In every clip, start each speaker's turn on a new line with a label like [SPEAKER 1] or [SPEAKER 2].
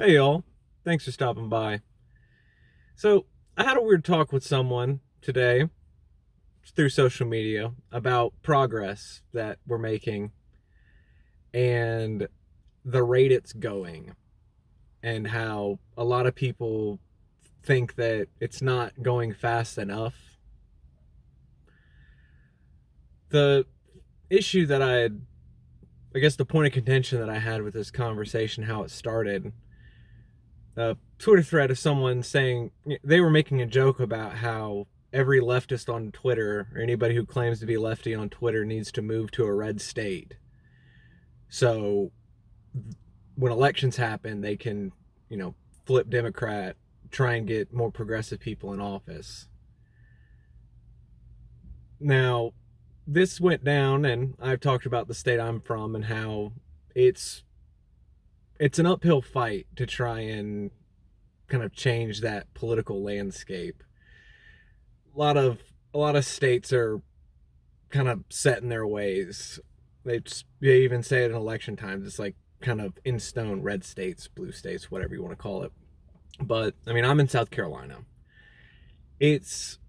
[SPEAKER 1] Hey y'all, thanks for stopping by. So, I had a weird talk with someone today through social media about progress that we're making and the rate it's going, and how a lot of people think that it's not going fast enough. The issue that I guess the point of contention that I had with this conversation, how it started, a Twitter thread of someone saying they were making a joke about how every leftist on Twitter, or anybody who claims to be lefty on Twitter, needs to move to a red state. So when elections happen, they can, flip Democrat, try and get more progressive people in office. Now, this went down, and I've talked about the state I'm from and how it's it's an uphill fight to try and kind of change that political landscape. A lot of states are kind of set in their ways. They even say it in election times. It's like kind of in stone, red states, blue states, whatever you want to call it. But I mean, I'm in South Carolina. It's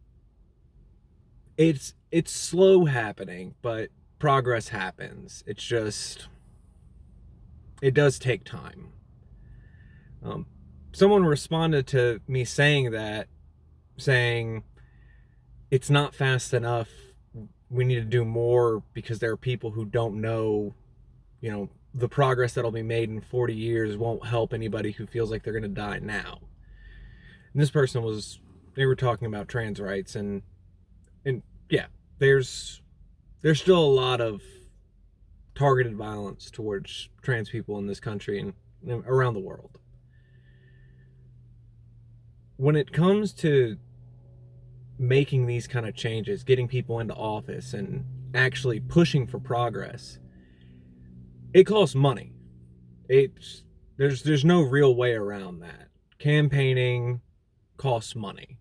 [SPEAKER 1] it's slow happening, but progress happens. It's just it does take time. Um, Someone responded to me saying that, saying it's not fast enough. We need to do more because there are people who don't know, the progress that'll be made in 40 years won't help anybody who feels like they're going to die now. And this person they were talking about trans rights, and yeah, there's still a lot of targeted violence towards trans people in this country and around the world. When it comes to making these kind of changes, getting people into office and actually pushing for progress, it costs money. It's there's no real way around that. Campaigning costs money.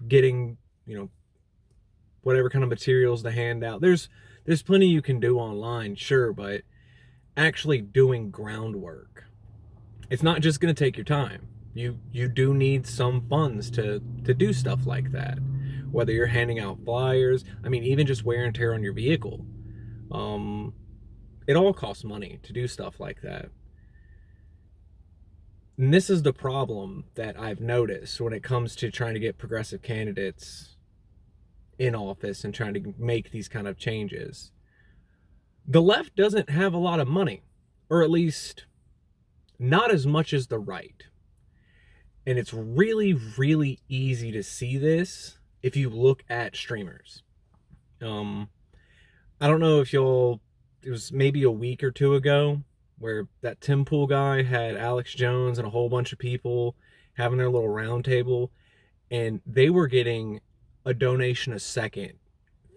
[SPEAKER 1] Getting, whatever kind of materials to hand out. There's plenty you can do online, sure, but actually doing groundwork, it's not just going to take your time. You do need some funds to do stuff like that. Whether you're handing out flyers, I mean, even just wear and tear on your vehicle. Um, it all costs money to do stuff like that. And this is the problem that I've noticed when it comes to trying to get progressive candidates in office and trying to make these kind of changes. The left doesn't have a lot of money, or at least not as much as the right. And it's really, really easy to see this if you look at streamers. Um, I don't know if y'all, it was maybe a week or two ago where that Tim Pool guy had Alex Jones and a whole bunch of people having their little round table, and they were getting a donation a second,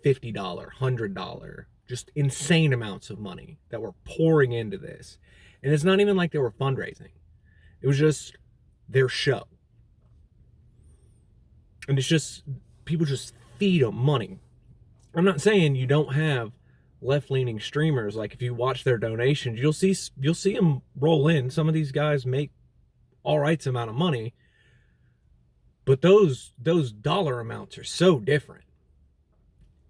[SPEAKER 1] $50, $100, just insane amounts of money that were pouring into this. And it's not even like they were fundraising, it was just their show. And it's just, people just feed them money. I'm not saying you don't have left-leaning streamers. Like, if you watch their donations, you'll see them roll in. Some of these guys make all right amount of money, but those dollar amounts are so different.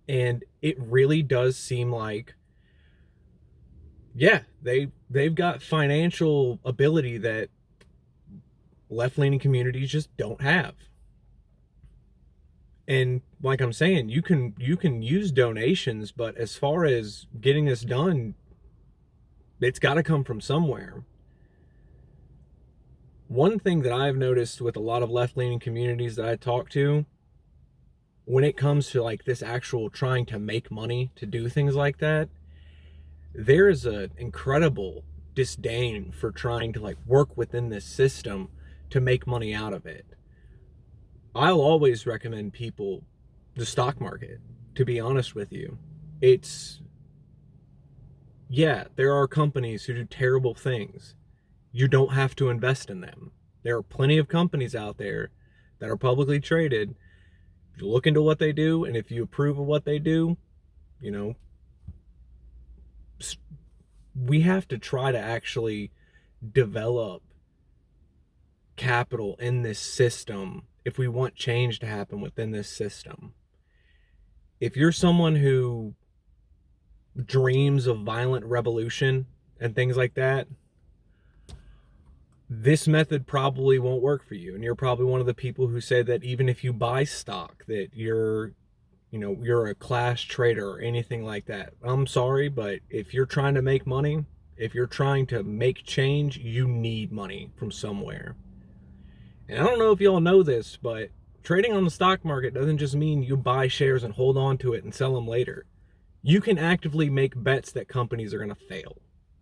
[SPEAKER 1] And it really does seem like, yeah, they've got financial ability that left-leaning communities just don't have. And like I'm saying, you can use donations, but as far as getting this done, it's got to come from somewhere. One thing that I've noticed with a lot of left-leaning communities that I talk to, when it comes to like this actual trying to make money to do things like that, there is an incredible disdain for trying to like work within this system to make money out of it. I'll always recommend people the stock market, to be honest with you. It's, yeah, there are companies who do terrible things. You don't have to invest in them. There are plenty of companies out there that are publicly traded. You look into what they do, and if you approve of what they do, you know, we have to try to actually develop capital in this system, if we want change to happen within this system, if you're someone who dreams of violent revolution and things like that, this method probably won't work for you. And you're probably one of the people who say that even if you buy stock, that you're a class trader or anything like that. I'm sorry, but if you're trying to make money, if you're trying to make change, you need money from somewhere. And I don't know if y'all know this, but trading on the stock market doesn't just mean you buy shares and hold on to it and sell them later. You can actively make bets that companies are going to fail.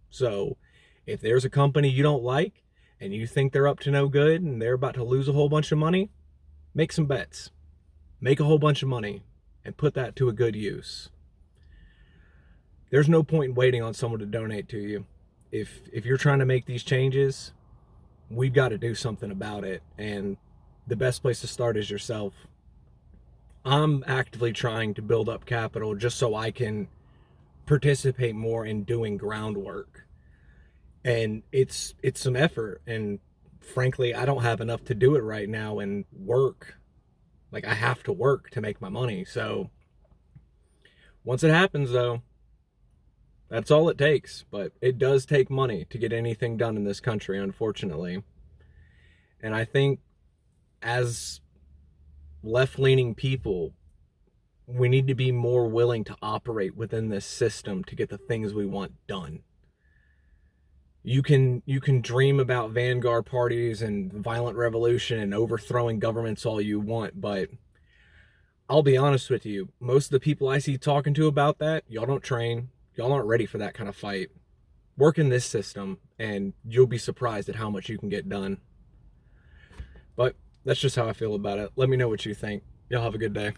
[SPEAKER 1] So if there's a company you don't like and you think they're up to no good and they're about to lose a whole bunch of money, make some bets. Make a whole bunch of money and put that to a good use. There's no point in waiting on someone to donate to you. If you're trying to make these changes, we've got to do something about it. And the best place to start is yourself. I'm actively trying to build up capital just so I can participate more in doing groundwork. And it's some effort. And frankly, I don't have enough to do it right now and work. Like, I have to work to make my money. So once it happens, though, that's all it takes. But it does take money to get anything done in this country, unfortunately. And I think as left-leaning people, we need to be more willing to operate within this system to get the things we want done. You can dream about vanguard parties and violent revolution and overthrowing governments all you want, but I'll be honest with you, most of the people I see talking to about that, y'all don't train, y'all aren't ready for that kind of fight. Work in this system and you'll be surprised at how much you can get done. But that's just how I feel about it. Let me know what you think. Y'all have a good day.